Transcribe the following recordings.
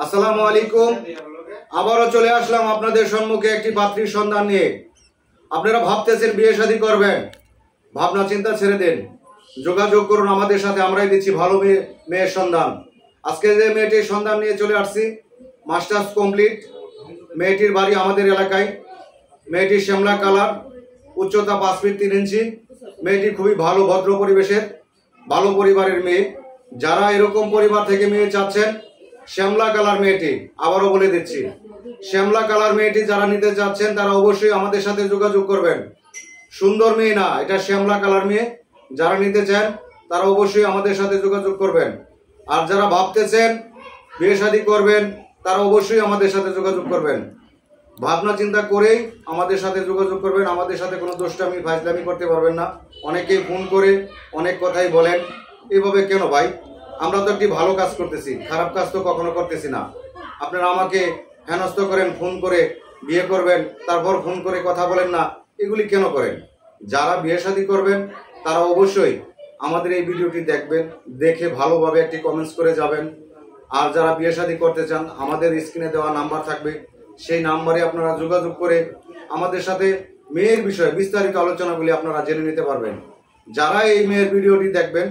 আসসালামু আলাইকুম। আবারও চলে আসলাম আপনাদের সম্মুখে একটি পাত্রীর সন্ধান নিয়ে। আপনারা ভাবতেছেন বিয়ে শাদী করবেন, ভাবনা চিন্তা ছেড়ে দেন, যোগাযোগ করুন আমাদের সাথে, আমরাই দিচ্ছি ভালো মেয়ের সন্ধান। আজকে যে মেয়েটির সন্ধান নিয়ে চলে আসছি, মাস্টার্স কমপ্লিট, মেয়েটির বাড়ি আমাদের এলাকায়। মেয়েটির শ্যামলা কালার, উচ্চতা 5 ফিট 3 ইঞ্চি। মেয়েটি খুবই ভালো ভদ্র পরিবেশের, ভালো পরিবারের মেয়ে। যারা এরকম পরিবার থেকে মেয়ে চাচ্ছেন, শ্যামলা কালার মেয়েটি, আবারও বলে দিচ্ছি, শ্যামলা কালার মেয়েটি যারা নিতে চাচ্ছেন তারা অবশ্যই আমাদের সাথে যোগাযোগ করবেন। সুন্দর মেয়ে না, এটা শ্যামলা কালার মেয়ে। যারা নিতে চান তারা অবশ্যই আমাদের সাথে যোগাযোগ করবেন। আর যারা ভাবতেছেন বিয়ে শাদী করবেন তারা অবশ্যই আমাদের সাথে যোগাযোগ করবেন। ভাবনা চিন্তা করেই আমাদের সাথে যোগাযোগ করবেন। আমাদের সাথে কোনো দোষটামি ফাজলামি করতে পারবেন না। অনেকেই ফোন করে অনেক কথাই বলেন, এভাবে কেন ভাই? আমরা তো একটি ভালো কাজ করতেছি, খারাপ কাজ তো কখনো করতেছি না। আপনারা আমাকে হেনস্থ করেন, ফোন করে বিয়ে করবেন, তারপর ফোন করে কথা বলেন না, এগুলি কেন করেন? যারা বিয়ে শাদী করবেন তারা অবশ্যই আমাদের এই ভিডিওটি দেখবেন, দেখে ভালোভাবে একটি কমেন্টস করে যাবেন। আর যারা বিয়ে শাদী করতে চান, আমাদের স্ক্রিনে দেওয়া নাম্বার থাকবে, সেই নাম্বারে আপনারা যোগাযোগ করে আমাদের সাথে মেয়ের বিষয়ে বিস্তারিত আলোচনাগুলি আপনারা জেনে নিতে পারবেন। যারা এই মেয়ের ভিডিওটি দেখবেন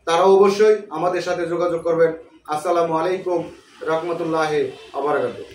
তারা অবশ্যই আমাদের সাথে যোগাযোগ করবেন। আসসালামু আলাইকুম রহমতুল্লাহি ওয়া বারাকাতুহু।